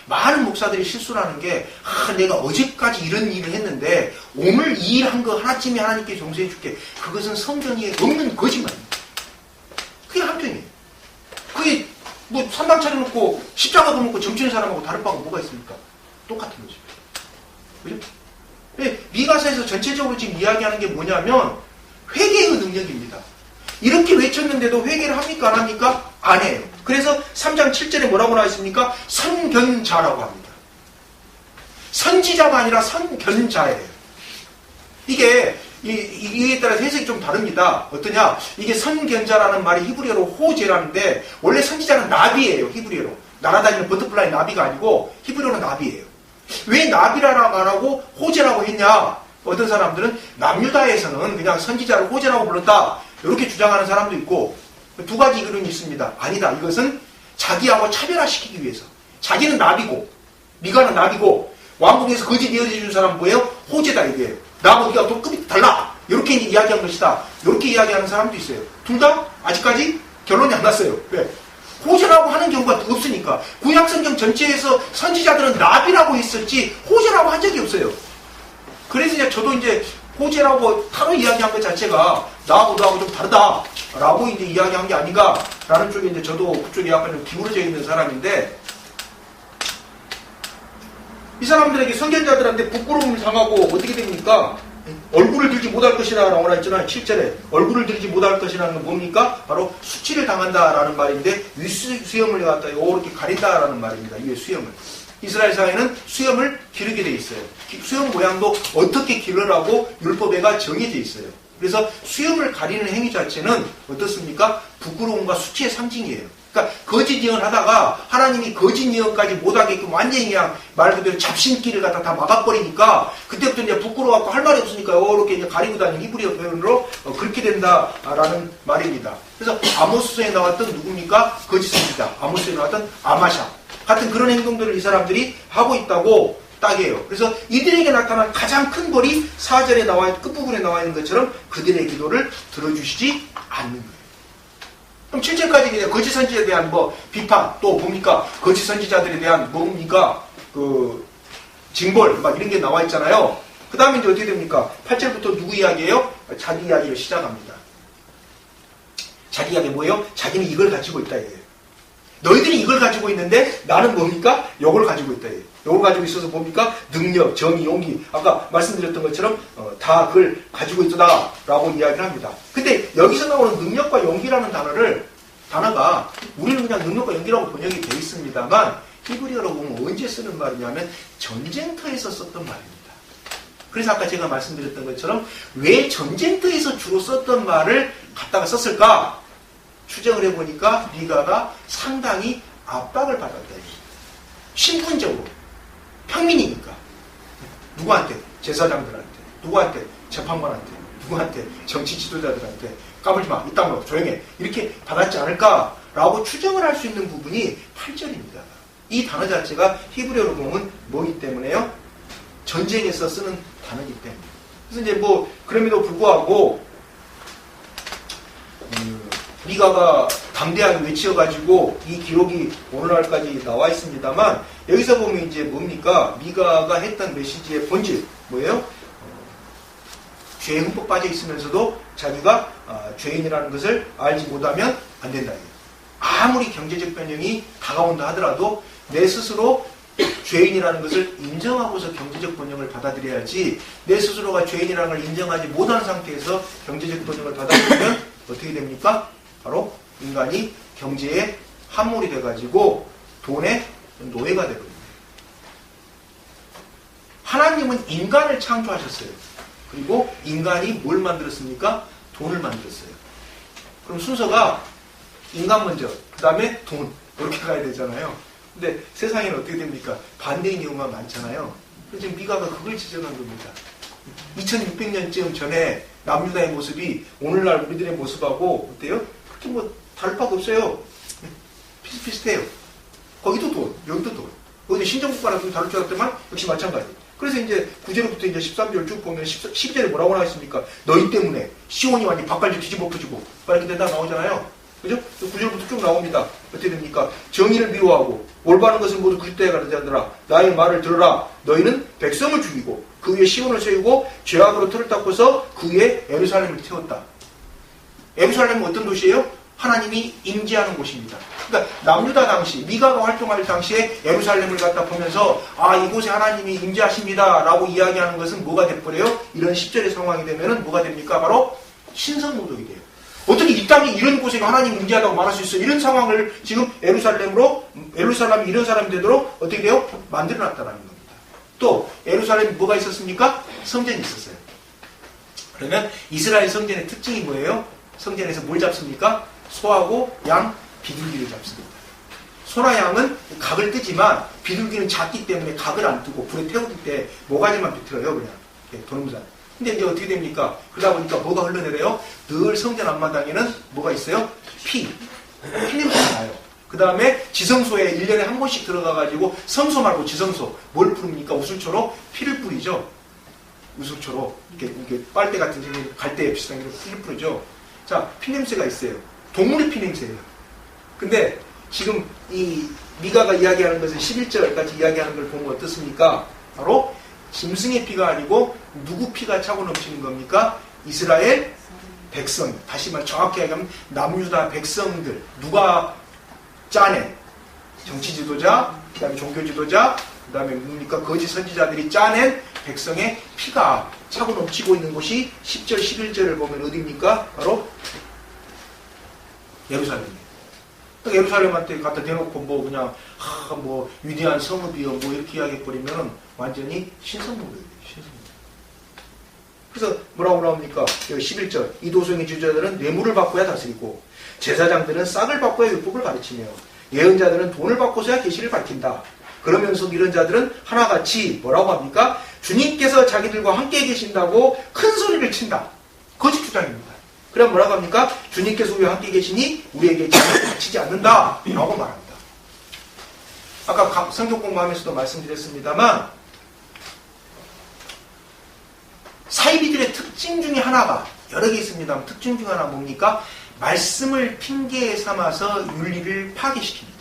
많은 목사들이 실수를 하는 게 내가 어제까지 이런 일을 했는데 오늘 이 일 한 거 하나쯤에 하나님께 용서해 줄게. 그것은 성경에 없는 거짓말입니다. 그게 한편이에요. 그게 산당 차려놓고 십자가도 놓고 점치는 사람하고 다른 바가 뭐가 있습니까? 똑같은 거죠. 그죠? 미가서에서 전체적으로 지금 이야기하는 게 뭐냐면 회개의 능력입니다. 이렇게 외쳤는데도 회개를 합니까? 안 합니까? 안 해요. 그래서 3장 7절에 뭐라고 나와 있습니까? 선견자라고 합니다. 선지자가 아니라 선견자예요. 이에 따라서 해석이 좀 다릅니다. 어떠냐? 이게 선견자라는 말이 히브리어로 호제라는데 원래 선지자는 나비예요. 히브리어로. 날아다니는 버터플라이 나비가 아니고 히브리어는 나비예요. 왜 나비라고 안 하고 호제라고 했냐? 어떤 사람들은 남유다에서는 그냥 선지자를 호제라고 불렀다. 이렇게 주장하는 사람도 있고 두 가지 이론이 있습니다. 아니다. 이것은 자기하고 차별화시키기 위해서. 자기는 나비고 미가는 나비고 왕궁에서 거짓 이어져준 사람은 뭐예요? 호제다 이게요. 나하고 네가 또 급이 달라. 이렇게 이야기한 것이다. 이렇게 이야기하는 사람도 있어요. 둘 다 아직까지 결론이 안 났어요. 왜? 호제라고 하는 경우가 없으니까. 구약성경 전체에서 선지자들은 나비라고 했었지 호제라고 한 적이 없어요. 그래서 저도 이제 호제라고 타로 이야기한 것 자체가 나하고 좀 다르다라고 이제 이야기한 게 아닌가라는 쪽에 이제 저도 그쪽에 약간 좀 기울어져 있는 사람인데 이 사람들에게 선견자들한테 부끄러움을 당하고 어떻게 됩니까? 얼굴을 들지 못할 것이라고 나와 있잖아요. 7절에 얼굴을 들지 못할 것이라는 건 뭡니까? 바로 수치를 당한다라는 말인데 위수염을 갖다 이렇게 가린다라는 말입니다. 위에 수염을. 이스라엘 사회는 수염을 기르게 돼 있어요. 수염 모양도 어떻게 기르라고 율법에가 정해져 있어요. 그래서 수염을 가리는 행위 자체는 어떻습니까? 부끄러움과 수치의 상징이에요. 그러니까 거짓 예언하다가 하나님이 거짓 예언까지 못하게끔 완전히 그냥 말 그대로 잡신기를 갖다 다 막아버리니까 그때부터 이제 부끄러워갖고 할 말이 없으니까 이렇게 이제 가리고 다니는 히브리어 표현으로 그렇게 된다라는 말입니다. 그래서 아모스서에 나왔던 누굽니까? 거짓 선지자. 아모스에 나왔던 아마샤 같은 그런 행동들을 이 사람들이 하고 있다고 딱이에요. 그래서 이들에게 나타난 가장 큰 벌이 4절에 끝부분에 나와 있는 것처럼 그들의 기도를 들어주시지 않는 거예요. 그럼 7절까지 그냥 거짓 선지자에 대한 비판, 또 뭡니까? 거짓 선지자들에 대한 뭡니까? 징벌 막 이런 게 나와 있잖아요. 그 다음에 이제 어떻게 됩니까? 8절부터 누구 이야기예요? 자기 이야기를 시작합니다. 자기 이야기 뭐예요? 자기는 이걸 가지고 있다 이거예요. 너희들이 이걸 가지고 있는데 나는 뭡니까? 이걸 가지고 있다 이거예요. 이걸 가지고 있어서 뭡니까? 능력, 정의, 용기. 아까 말씀드렸던 것처럼 다 그걸 가지고 있다라고 이야기를 합니다. 근데 여기서 나오는 능력과 용기라는 단어가 우리는 그냥 능력과 용기라고 번역이 되어 있습니다만 히브리어로 보면 언제 쓰는 말이냐면 전쟁터에서 썼던 말입니다. 그래서 아까 제가 말씀드렸던 것처럼 왜 전쟁터에서 주로 썼던 말을 갖다가 썼을까? 추정을 해보니까 미가가 상당히 압박을 받았다. 신분적으로. 평민이니까. 누구한테? 제사장들한테. 누구한테? 재판관한테. 누구한테? 정치 지도자들한테. 까불지 마. 이딴 거 조용해. 이렇게 받았지 않을까라고 추정을 할 수 있는 부분이 8절입니다. 이 단어 자체가 히브리어로 보면 뭐기 때문에요? 전쟁에서 쓰는 단어이기 때문에. 그래서 이제 그럼에도 불구하고, 미가가 담대하게 외치어가지고 이 기록이 오늘날까지 나와 있습니다만, 여기서 보면 이제 뭡니까? 미가가 했던 메시지의 본질, 뭐예요? 죄에 흠뻑 빠져 있으면서도 자기가 죄인이라는 것을 알지 못하면 안 된다. 아무리 경제적 변형이 다가온다 하더라도 내 스스로 죄인이라는 것을 인정하고서 경제적 번영을 받아들여야지, 내 스스로가 죄인이라는 걸 인정하지 못한 상태에서 경제적 번영을 받아들이면 어떻게 됩니까? 바로 인간이 경제의 함몰이 돼가지고 돈의 노예가 되거든요. 하나님은 인간을 창조하셨어요. 그리고 인간이 뭘 만들었습니까? 돈을 만들었어요. 그럼 순서가 인간 먼저, 그 다음에 돈, 이렇게 가야 되잖아요. 근데 세상에는 어떻게 됩니까? 반대인 경우가 많잖아요. 지금 미가가 그걸 지적한 겁니다. 2600년쯤 전에 남유다의 모습이 오늘날 우리들의 모습하고 어때요? 그렇게 다를 바가 없어요. 비슷비슷해요. 거기도 돈, 여기도 돈. 거기도 신정국가랑 좀 다를 줄 알았더만 역시 마찬가지. 그래서 이제 9절부터 이제 13절 쭉 보면 12절에 뭐라고 나와 있습니까? 너희 때문에 시온이 완전히 바깥을 뒤집어 엎어지고 이렇게 된다 나오잖아요. 그죠? 9절부터 쭉 나옵니다. 어떻게 됩니까? 정의를 미워하고 올바른 것을 모두 그리스도에 가르지 않느라 나의 말을 들으라. 너희는 백성을 죽이고 그 위에 시온을 세우고 죄악으로 틀을 닦고서 그 위에 예루살렘을 태웠다. 예루살렘은 어떤 도시예요? 하나님이 임재하는 곳입니다. 그러니까 남유다 당시, 미가가 활동할 당시에 예루살렘을 갖다 보면서 이곳에 하나님이 임재하십니다 라고 이야기하는 것은 뭐가 돼버려요? 이런 10절의 상황이 되면은 뭐가 됩니까? 바로 신성모독이 돼요. 어떻게 이 땅에 이런 곳에 하나님이 임재하다고 말할 수 있어요? 이런 상황을 지금 예루살렘이 이런 사람이 되도록 어떻게 돼요? 만들어놨다는 겁니다. 또 예루살렘에 뭐가 있었습니까? 성전이 있었어요. 그러면 이스라엘 성전의 특징이 뭐예요? 성전에서 뭘 잡습니까? 소하고 양, 비둘기를 잡습니다. 소나 양은 각을 뜨지만 비둘기는 작기 때문에 각을 안 뜨고 불에 태울 때 모가지만 비틀어요. 그냥 도는무산. 근데 이제 어떻게 됩니까? 그러다 보니까 뭐가 흘러내려요? 늘 성전 앞마당에는 뭐가 있어요? 피냄새가 나요. 그 다음에 지성소에 1년에 한 번씩 들어가가지고 성소 말고 지성소 뭘 뿌립니까? 우슬초로 피를 뿌리죠. 우슬초로 이렇게 빨대 같은 생긴 갈대에 비슷한 게 피를 뿌리죠. 자, 피냄새가 있어요. 동물의 피냄새예요. 근데 지금 이 미가가 이야기하는 것은 11절까지 이야기하는 걸 보면 어떻습니까? 바로 짐승의 피가 아니고 누구 피가 차고 넘치는 겁니까? 이스라엘 백성. 다시 말 정확히 얘기하면 남유다 백성들. 누가 짜낸? 정치 지도자, 그 다음에 종교 지도자, 그 다음에 뭡니까? 거짓 선지자들이 짜낸 백성의 피가 차고 넘치고 있는 곳이 10절, 11절을 보면 어디입니까? 바로 예루살렘이에요. 예루살렘한테 갖다 대놓고 그냥 위대한 성읍이요 이렇게 이야기해버리면 완전히 신성모독이에요. 그래서 뭐라고 나옵니까? 11절 이 도성의 지도자들은 뇌물을 받고야 다스리고 제사장들은 싹을 받고야 율법을 가르치며 예언자들은 돈을 받고서야 계시를 밝힌다. 그러면서 이런 자들은 하나같이 뭐라고 합니까? 주님께서 자기들과 함께 계신다고 큰 소리를 친다. 거짓 주장입니다. 그럼 뭐라고 합니까? 주님께서 우리와 함께 계시니 우리에게 장애를 다치지 않는다 라고 말합니다. 아까 성경 공부하면서도 말씀드렸습니다만 사이비들의 특징 중에 하나가 여러 개 있습니다만 특징 중에 하나 뭡니까? 말씀을 핑계 삼아서 윤리를 파괴시킵니다.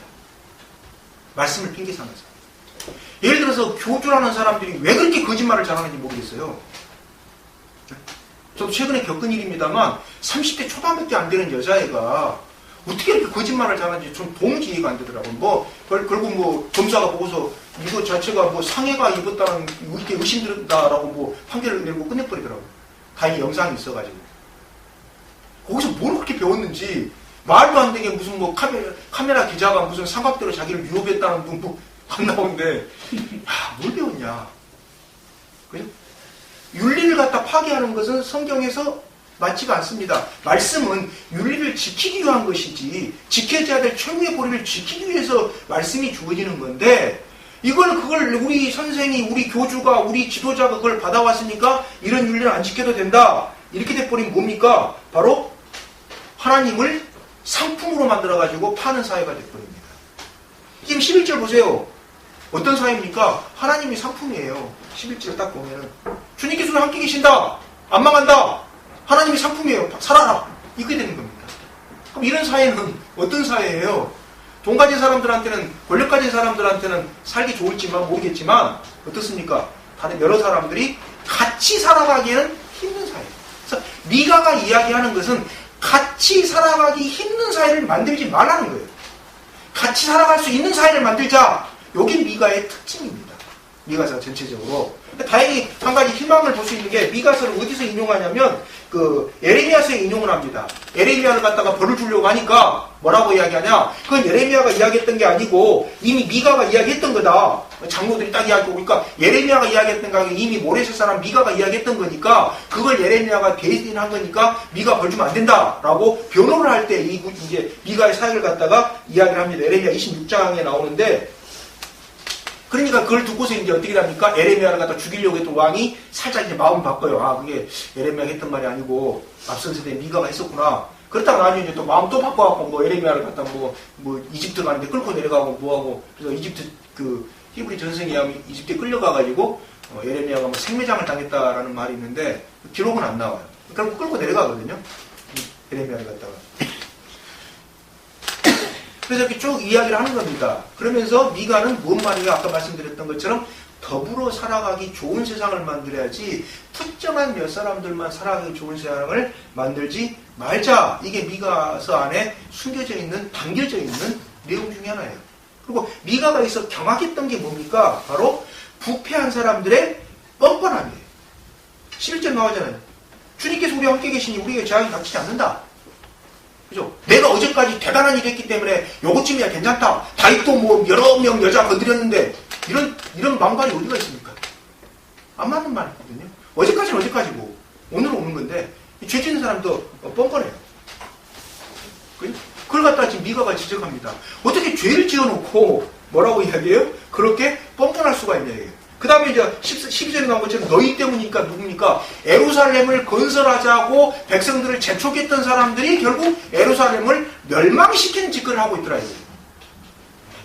말씀을 핑계 삼아서. 예를 들어서 교주라는 사람들이 왜 그렇게 거짓말을 잘하는지 모르겠어요. 저도 최근에 겪은 일입니다만 30대 초반밖에 안 되는 여자애가 어떻게 이렇게 거짓말을 잘하는지 좀 도무지 이해가 안 되더라고요. 결국 검사가 보고서 이거 자체가 상해가 입었다는 이렇게 의심된다라고 판결을 내고 끝내버리더라고요. 다행히 영상이 있어가지고. 거기서 뭘 그렇게 배웠는지 말도 안 되게 무슨 카메라 기자가 무슨 삼각대로 자기를 유혹했다는 안 나오는데 뭘 배웠냐. 그죠? 윤리를 갖다 파괴하는 것은 성경에서 맞지가 않습니다. 말씀은 윤리를 지키기 위한 것이지 지켜져야 될 최후의 보리를 지키기 위해서 말씀이 주어지는 건데 그걸 우리 선생이 우리 교주가 우리 지도자가 그걸 받아왔으니까 이런 윤리를 안 지켜도 된다. 이렇게 돼버리면 뭡니까? 바로 하나님을 상품으로 만들어가지고 파는 사회가 돼버립니다. 지금 11절 보세요. 어떤 사회입니까? 하나님이 상품이에요. 11절 딱 보면은 주님께서는 함께 계신다. 안 망한다. 하나님이 상품이에요. 살아라. 이렇게 되는 겁니다. 그럼 이런 사회는 어떤 사회예요? 돈 가진 사람들한테는, 권력 가진 사람들한테는 살기 좋을지만 모르겠지만 어떻습니까? 다른 여러 사람들이 같이 살아가기에는 힘든 사회. 그래서 미가가 이야기하는 것은 같이 살아가기 힘든 사회를 만들지 말라는 거예요. 같이 살아갈 수 있는 사회를 만들자. 이게 미가의 특징입니다. 미가서 전체적으로. 다행히 한 가지 희망을 볼 수 있는 게 미가서를 어디서 인용하냐면 예레미야서에 인용을 합니다. 예레미야를 갖다가 벌을 주려고 하니까 뭐라고 이야기하냐? 그건 예레미야가 이야기했던 게 아니고 이미 미가가 이야기했던 거다. 장로들이 딱 이야기하고 그러니까 예레미야가 이야기했던 거 이미 모레셋 사람 미가가 이야기했던 거니까 그걸 예레미야가 대신한 거니까 미가 벌 주면 안 된다라고 변호를 할 때 이제 미가의 사역을 갖다가 이야기를 합니다. 예레미야 26장에 나오는데 그러니까 그걸 듣고서 이제 어떻게 합니까? 예레미야를 갖다 죽이려고 했던 왕이 살짝 이제 마음 바꿔요. 그게 예레미야가 했던 말이 아니고 앞선 세대에 미가가 했었구나. 그렇다가 나중에 이제 또 마음 또 바꿔갖고 예레미야를 갖다 이집트 가는데 끌고 내려가고 뭐하고 그래서 이집트 히브리 전승에 의하면 이집트에 끌려가가지고 예레미야가 생매장을 당했다라는 말이 있는데 기록은 안 나와요. 결국 끌고 내려가거든요. 예레미야를 갖다가. 그래서 이렇게 쭉 이야기를 하는 겁니다. 그러면서 미가는 뭔 말이냐 아까 말씀드렸던 것처럼 더불어 살아가기 좋은 세상을 만들어야지 특정한 몇 사람들만 살아가기 좋은 세상을 만들지 말자. 이게 미가서 안에 숨겨져 있는 담겨져 있는 내용 중에 하나예요. 그리고 미가가 있어 경악했던 게 뭡니까? 바로 부패한 사람들의 뻔뻔함이에요. 11절 나오잖아요. 주님께서 우리와 함께 계시니 우리에게 제약이 닥치지 않는다. 그죠? 내가 어제까지 대단한 일을 했기 때문에 요것쯤이야 괜찮다. 다윗도 여러 명 여자 건드렸는데 이런 망발이 어디가 있습니까? 안 맞는 말이거든요. 어제까지는 어제까지고 오늘은 오는 건데 죄 짓는 사람도 뻔뻔해요. 그걸 갖다가 지금 미가가 지적합니다. 어떻게 죄를 지어놓고 뭐라고 이야기해요? 그렇게 뻔뻔할 수가 있냐 이게. 그 다음에 이제 12절에 나온 것처럼 너희 때문이니까 누굽니까? 예루살렘을 건설하자고 백성들을 재촉했던 사람들이 결국 예루살렘을 멸망시키는 짓거리를 하고 있더라.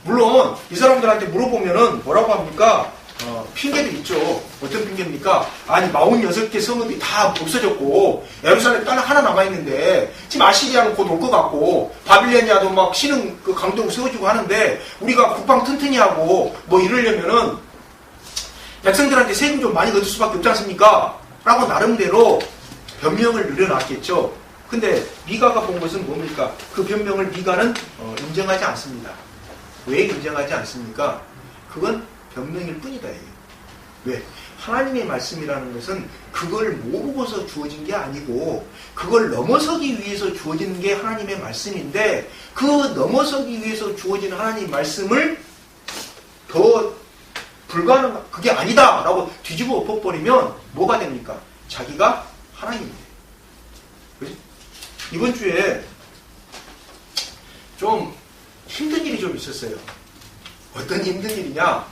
물론 이 사람들한테 물어보면은 뭐라고 합니까? 핑계도 있죠. 어떤 핑계입니까? 아니 46개 성읍이 다 없어졌고 예루살렘 땅 하나 남아있는데 지금 아시리아는 곧 올 것 같고 바빌로니아도 막 신흥 강도로 세워지고 하는데 우리가 국방 튼튼히 하고 이러려면은 백성들한테 세금 좀 많이 거둘 수밖에 없지 않습니까? 라고 나름대로 변명을 늘려놨겠죠. 근데 미가가 본 것은 뭡니까? 그 변명을 미가는 인정하지 않습니다. 왜 인정하지 않습니까? 그건 변명일 뿐이다. 왜? 하나님의 말씀이라는 것은 그걸 모르고서 주어진 게 아니고 그걸 넘어서기 위해서 주어지는 게 하나님의 말씀인데 그 넘어서기 위해서 주어진 하나님의 말씀을 더 불가능한 그게 아니다 라고 뒤집어 엎어버리면 뭐가 됩니까? 자기가 하나님이에요. 그치? 이번 주에 좀 힘든 일이 좀 있었어요. 어떤 힘든 일이냐?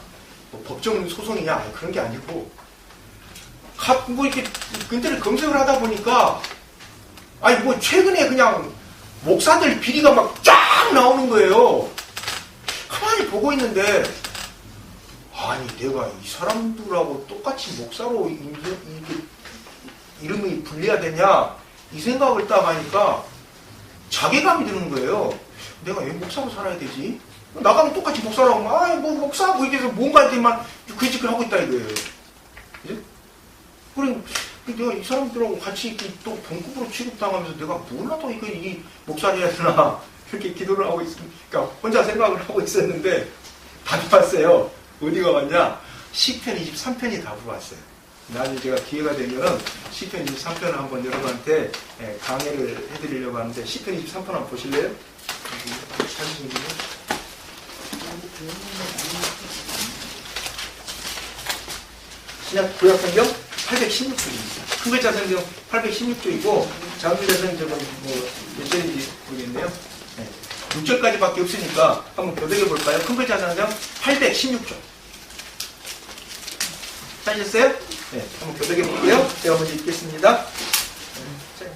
법정 소송이냐? 그런 게 아니고 이렇게 근데를 검색을 하다 보니까 최근에 그냥 목사들 비리가 막 쫙 나오는 거예요. 가만히 보고 있는데 아니 내가 이 사람들하고 똑같이 목사로 이렇게 이름이 불려야 되냐 이 생각을 딱 하니까 자괴감이 드는 거예요. 내가 왜 목사로 살아야 되지? 나가면 똑같이 목사라고 하면 뭐 목사 뭐 이래서 뭔가 할때만 그 짓을 하고 있다 이거예요. 그죠? 그래 내가 이 사람들하고 같이 또 동급으로 취급당하면서 내가 뭐나 또 이 목사를 해야 되나 이렇게 기도를 하고 있으니까 혼자 생각을 하고 있었는데 답이 왔어요. 어디가 왔냐? 시편 23편이 답을 왔어요. 나중에 제가 기회가 되면은 시편 23편을 한번 여러분한테 강의를 해드리려고 하는데 시편 23편 한번 보실래요? 신약 구약성경 816쪽입니다. 큰 글자 성경 816쪽이고 작은 글자 성경은 몇 절인지 모르겠네요. 6절까지밖에 없으니까 한번 교독해 볼까요? 큰 글자 성경 816쪽. 찾으셨어요? 네, 한번 교독해 볼게요. 제가 먼저 읽겠습니다.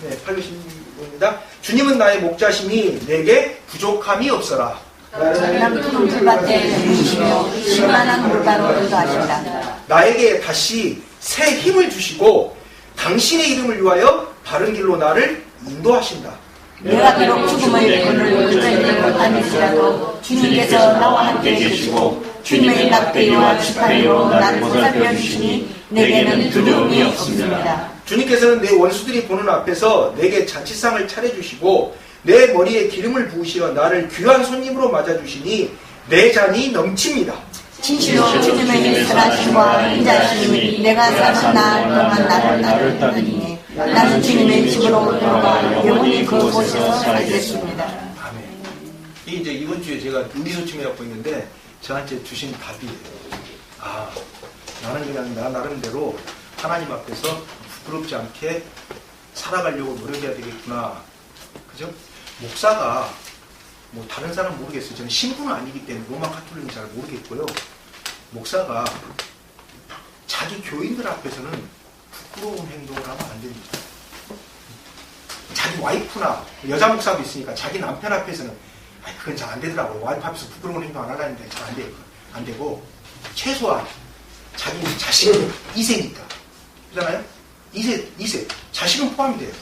네, 816입니다. 주님은 나의 목자시니 내게 부족함이 없어라. 나를 푸른 풀밭에 누우시며 쉴만한 물가로 인도하신다. 나에게 다시 새 힘을 주시고 당신의 이름을 위하여 바른 길로 나를 인도하신다. 내가 비록 죽음의 길을 붙들리고 다닐지라도 주님께서 나와 함께 계시고 주님의 낙대와 지팡이로 나를 보살펴 주시니 내게는 두려움이 없습니다. 주님께서는 내 원수들이 보는 앞에서 내게 잔치상을 차려주시고 내 머리에 기름을 부으시어 나를 귀한 손님으로 맞아주시니 내 잔이 넘칩니다. 진실로 주님의 선하심과 인자심이 내가 사는 날 동안 나를 따르니 나는 주님의 집으로 돌아가 영원히 그곳에서 살겠습니다. 아멘. 이게 이제 이번 주에 제가 의기소침해갖고 있는데 저한테 주신 답이에요. 아, 나는 그냥 나 나름대로 하나님 앞에서 부끄럽지 않게 살아가려고 노력해야 되겠구나. 그죠? 목사가 뭐 다른 사람 모르겠어요. 저는 신부는 아니기 때문에 로마 카톨릭은 잘 모르겠고요. 목사가 자기 교인들 앞에서는 부끄러운 행동을 하면 안 됩니다. 자기 와이프나 여자 목사도 있으니까 자기 남편 앞에서는 그건 잘 안 되더라고요. 와이프 앞에서 부끄러운 행동 안 하려는데 잘 안 돼요. 안 되고 최소한 자기 자식은 2세니까 그렇잖아요? 2세 자식은 포함이 돼요.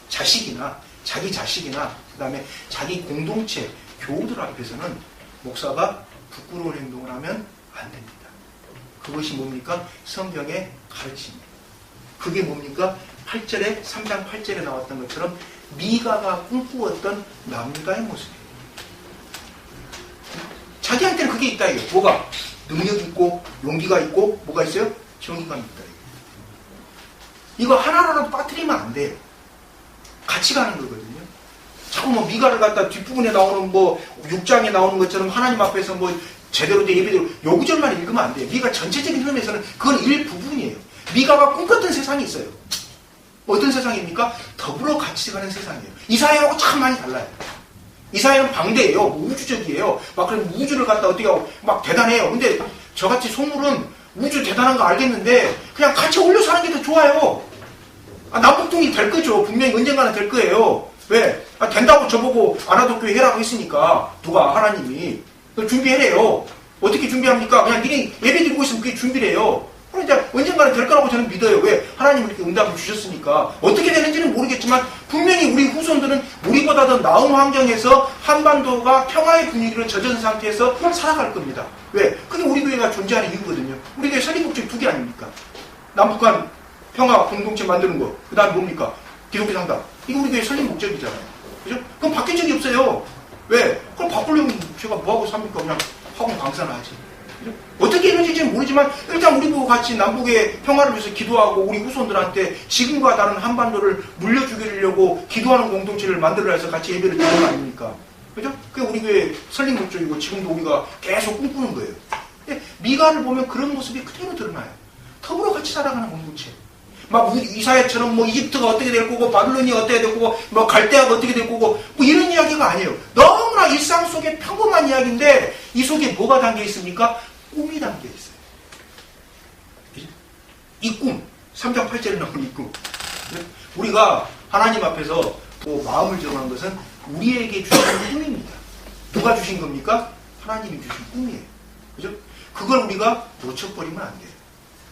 자식이나 자기 자식이나 그 다음에 자기 공동체 교우들 앞에서는 목사가 부끄러운 행동을 하면 안 됩니다. 그것이 뭡니까? 성경의 가르침입니다. 그게 뭡니까? 8절에 3장 8절에 나왔던 것처럼 미가가 꿈꾸었던 남미가의 모습이에요. 자기한테는 그게 있다 이거예요. 뭐가? 능력이 있고 용기가 있고 뭐가 있어요? 정의감이 있다 이거 하나라도 빠뜨리면 안 돼요. 같이 가는 거거든요. 자꾸 뭐 미가를 갖다 뒷부분에 나오는 뭐 6장에 나오는 것처럼 하나님 앞에서 뭐 제대로 된 예배대로 요 구절만 읽으면 안 돼요. 미가 전체적인 흐름에서는 그건 일부분이에요. 미가가 꿈꿨던 세상이 있어요. 어떤 세상입니까? 더불어 같이 가는 세상이에요. 이사야하고 참 많이 달라요. 이사야는 방대해요. 우주적이에요. 막 그럼 우주를 갖다 어떻게 하고 막 대단해요. 근데 저같이 속물은 우주 대단한 거 알겠는데 그냥 같이 어울려 사는 게 더 좋아요. 남북통이 될 거죠. 분명히 언젠가는 될 거예요. 왜? 된다고 저보고 아나도교회 해라고 했으니까 누가? 하나님이. 준비해래요. 어떻게 준비합니까? 그냥 니네 예배 드리고 있으면 그게 준비래요. 그러니까 언젠가는 될 거라고 저는 믿어요. 왜? 하나님이 이렇게 응답을 주셨으니까. 어떻게 되는지는 모르겠지만 분명히 우리 후손들은 우리보다 더 나은 환경에서 한반도가 평화의 분위기를 젖은 상태에서 살아갈 겁니다. 왜? 그게 우리 교회가 존재하는 이유거든요. 우리 교회 설립 목적이 2개 아닙니까? 남북한 평화 공동체 만드는 거. 그 다음에 뭡니까? 기독교 상담. 이거 우리 교회 설립 목적이잖아요. 그죠? 그럼 바뀐 적이 없어요. 왜? 그럼 바꾸려면 제가 뭐하고 삽니까? 그냥 학원 강사나 하지. 그죠? 어떻게 이루어질지는 모르지만 일단 우리도 같이 남북의 평화를 위해서 기도하고 우리 후손들한테 지금과 다른 한반도를 물려주기려고 기도하는 공동체를 만들어야 해서 같이 예배를 드리는 거 아닙니까? 그죠? 그게 우리 교회 설립 목적이고 지금도 우리가 계속 꿈꾸는 거예요. 근데 미가를 보면 그런 모습이 그대로 드러나요. 더불어 같이 살아가는 공동체. 막 이사야처럼 뭐 이집트가 어떻게 될 거고 바빌론이 어떻게 될 거고 뭐 갈대아가 어떻게 될 거고 뭐 이런 이야기가 아니에요. 너무나 일상 속에 평범한 이야기인데 이 속에 뭐가 담겨 있습니까? 꿈이 담겨 있어요. 이 꿈, 3장 8절에 나오는 이 꿈. 우리가 하나님 앞에서 또 마음을 정한 것은 우리에게 주신 꿈입니다. 누가 주신 겁니까? 하나님이 주신 꿈이에요. 그죠? 그걸 우리가 놓쳐버리면 안 돼요.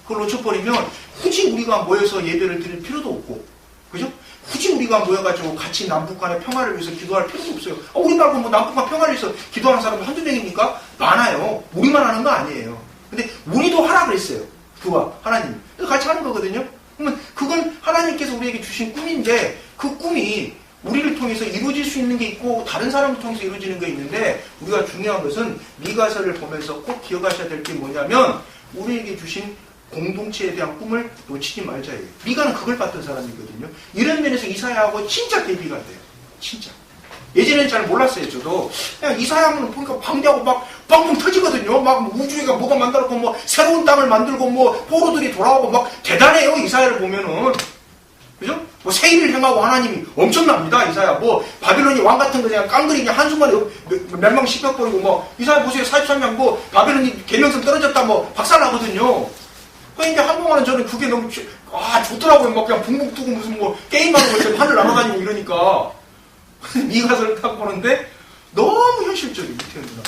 그걸 놓쳐버리면 굳이 우리가 모여서 예배를 드릴 필요도 없고, 그죠? 굳이 우리가 모여가지고 같이 남북 간의 평화를 위해서 기도할 필요도 없어요. 우리 말고 뭐 남북 간 평화를 위해서 기도하는 사람이 한두 명입니까? 많아요. 우리만 하는 거 아니에요. 근데 우리도 하라 그랬어요. 그와 하나님. 그래서 같이 하는 거거든요. 그러면 그건 하나님께서 우리에게 주신 꿈인데 그 꿈이 우리를 통해서 이루어질 수 있는 게 있고 다른 사람을 통해서 이루어지는 게 있는데 우리가 중요한 것은 미가서를 보면서 꼭 기억하셔야 될 게 뭐냐면 우리에게 주신 공동체에 대한 꿈을 놓치지 말자예요. 미가는 그걸 봤던 사람이거든요. 이런 면에서 이사야하고 진짜 대비가 돼요. 진짜. 예전에는 잘 몰랐어요. 저도 그냥 이사야는 보니까 방대하고 막 빵빵 터지거든요. 막 우주가 뭐가 만들었고 뭐 새로운 땅을 만들고 뭐 포로들이 돌아오고 막 대단해요. 이사야를 보면은. 그죠? 뭐 세일을 행하고 하나님이 엄청납니다. 이사야. 뭐 바빌론이 왕 같은 거 그냥 깡그리 그냥 한순간에 멸망 시켜버리고 뭐 이사야 보세요. 43년 뭐 바빌론이 계명성 떨어졌다 뭐 박살나거든요. 그러니까 한동안은 저는 그게 너무 좋더라고요. 막 그냥 붕붕 뜨고 무슨 뭐 게임하는 거 하늘 날아다니고 이러니까 미가서를 딱 보는데 너무 현실적이에요. 이태원이가.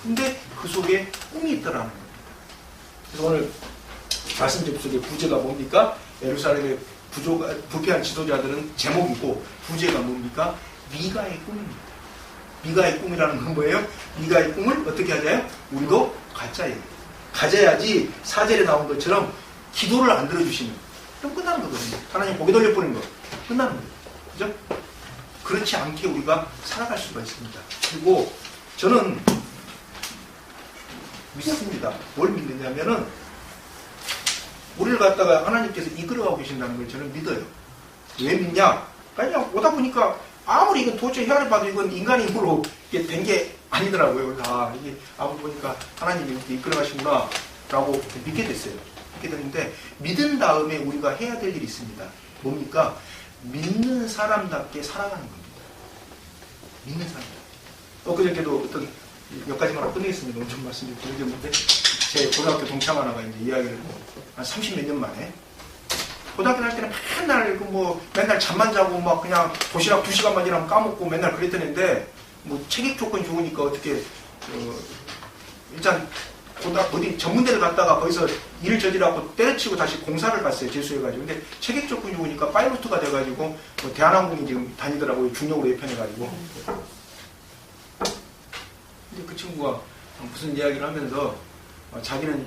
근데 그 속에 꿈이 있더라는 거예요. 그래서 오늘 말씀 접속의 부제가 뭡니까? 예루살렘의 부패한 지도자들은 제목이고 부제가 뭡니까? 미가의 꿈입니다. 미가의 꿈이라는 건 뭐예요? 미가의 꿈을 어떻게 하자요? 우리도 가짜예요. 가져야지 4절에 나온 것처럼 기도를 안 들어주시면 그럼 끝나는 거거든요. 하나님 고개 돌려보는 거 끝나는 거예요. 그죠? 그렇지 않게 우리가 살아갈 수가 있습니다. 그리고 저는 믿습니다. 뭘 믿느냐면은 우리를 갖다가 하나님께서 이끌어가고 계신다는 걸 저는 믿어요. 왜 믿냐? 그냥 오다 보니까 아무리 이건 도저히 헤아려 봐도 이건 인간의 힘으로 된 게 아니더라고요. 이게 아무리 보니까 하나님이 이렇게 이끌어가시구나 라고 믿게 됐어요. 믿게 됐는데 믿은 다음에 우리가 해야 될 일이 있습니다. 뭡니까? 믿는 사람답게 살아가는 겁니다. 믿는 사람. 엊그저께도 어떤 몇 가지만 하고 끝내겠습니다. 오늘 좀 말씀 좀 드리겠는데 제 고등학교 동창 하나가 이제 이야기를 한 30몇 년 만에 고등학교 할 때는 맨날 잠만 자고 막 그냥 도시락 2시간만 일하면 까먹고 맨날 그랬던 애인데 뭐 체격 조건이 좋으니까 어떻게 일단 어디 전문대를 갔다가 거기서 일을 저지라고 때려치고 다시 공사를 갔어요. 재수해가지고. 근데 체격 조건이 좋으니까 파이로트가 돼가지고 뭐 대한항공이 지금 다니더라고요. 중력으로 예편해가지고. 근데 그 친구가 무슨 이야기를 하면서 자기는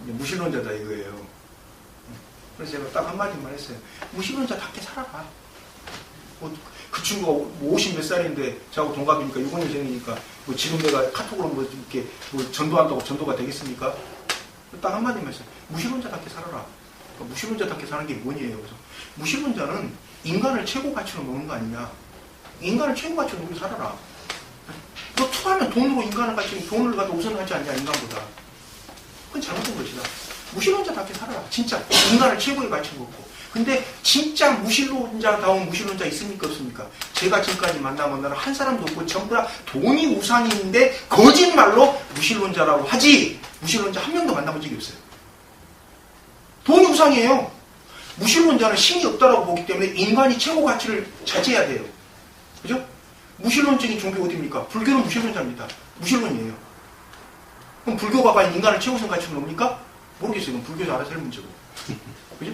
무신론자다 이거예요. 그래서 제가 딱 한마디만 했어요. 무신론자답게 살아가. 그 친구가 50 몇 살인데 저하고 동갑이니까 6년 전이니까 뭐 지금 내가 카톡으로 뭐 이렇게 뭐 전도한다고 전도가 되겠습니까? 딱 한마디만 했어요. 무신론자답게 살아라. 그러니까 무신론자답게 사는 게 뭐니에요? 그래서 무신론자는 인간을 최고 가치로 놓는 거 아니냐. 인간을 최고 가치로 놓고 살아라. 너 투하면 돈으로 인간을 가치, 돈을 갖다 우선하지 않냐, 인간보다. 그건 잘못된 것이다. 무신론자답게 살아라. 진짜 인간을 최고의 가치로 놓고. 근데 진짜 무신론자다운 무신론자 있습니까 없습니까? 제가 지금까지 만나본 나는 한 사람도 없고 전부 다 돈이 우상인데 거짓말로 무신론자라고 하지 무신론자 한 명도 만나본 적이 없어요. 돈이 우상이에요. 무신론자는 신이 없다라고 보기 때문에 인간이 최고 가치를 자제해야 돼요. 그죠? 무신론적인 종교 어디입니까? 불교는 무신론자입니다. 무신론이에요. 그럼 불교가 과연 인간을 최우선 가치로 놓습니까? 모르겠어요. 그럼 불교에서 알아서 할 문제고. 그죠?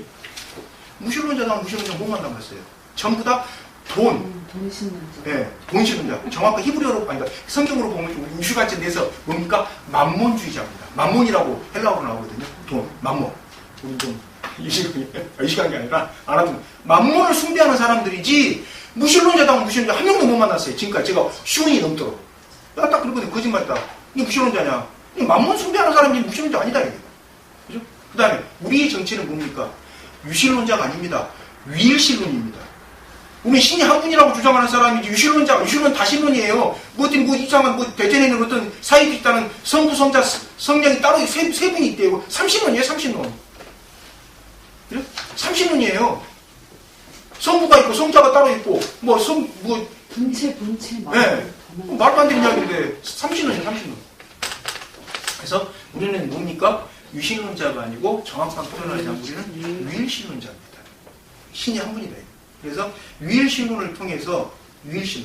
무신론자랑 무신론자 못 만나봤어요. 전부 다 돈신론자. 네, 돈신론자. 정확히 히브리어로, 성경으로 보면 우슈같이 내서 뭡니까? 만몬주의자입니다. 만몬이라고 헬라어로 나오거든요. 돈, 만몬. 우리 좀, 이 시간이 아니라, 알아두면. 만몬을 숭배하는 사람들이지, 무신론자당 무신론자 한 명도 못 만났어요. 지금까지 제가 슈이 넘도록. 딱 그러거든요. 거짓말이다. 이게 무신론자냐? 만몬 숭배하는 사람이 무신론자 아니다, 이게. 그죠? 그 다음에, 우리의 정치는 뭡니까? 유신론자가 아닙니다. 위일신론입니다. 우리 신이 한 분이라고 주장하는 사람이지 유신론 다신론이에요. 뭐 이상한 대전에 있는 어떤 사이비 있다는 성부, 성자, 성령이 따로 세 분이 있대요. 삼신론이에요, 삼신론. 그래? 삼신론이에요. 성부가 있고 성자가 따로 있고 분체 네. 말도 안 되는 이야기인데 삼신론이에요, 삼신론. 그래서 우리는 뭡니까? 유신론자가 아니고 정확한 표현을 하자면 우리는 위일신론자입니다. 신이 한 분이다. 그래서 위일신론을 통해서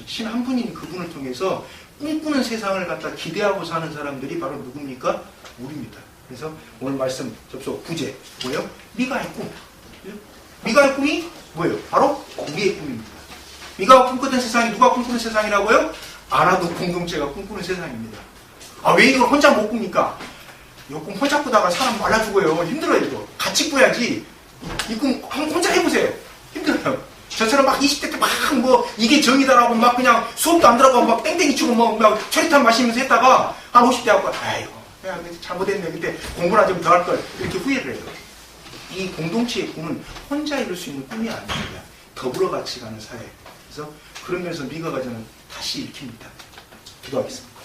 신 한 분인 그분을 통해서 꿈꾸는 세상을 갖다 기대하고 사는 사람들이 바로 누굽니까? 우리입니다. 그래서 오늘 말씀 접속 부제 뭐예요? 미가의 꿈. 미가의 꿈이 뭐예요? 바로 우리의 꿈입니다. 미가가 꿈꾸던 세상이 누가 꿈꾸는 세상이라고요? 아라도 공동체가 꿈꾸는 세상입니다. 아, 왜 이걸 혼자 못 꿉니까? 이 꿈 혼자 꾸다가 사람 말라 죽어요. 힘들어요, 이거. 같이 꾸야지. 이 꿈 혼자 해보세요. 힘들어요. 저처럼 막 20대 때 막 뭐 이게 정이다라고 막 그냥 수업도 안 들어가고 막 땡땡이 치고 막 철이탄 마시면서 했다가 한 50대 하고 아이고 내가 잘못했네. 그때 공부나 좀 더 할 걸. 이렇게 후회를 해요. 이 공동체의 꿈은 혼자 이룰 수 있는 꿈이 아닙니다. 더불어 같이 가는 사회. 그래서 그런 면에서 미가가 저는 다시 읽힙니다. 기도하겠습니다.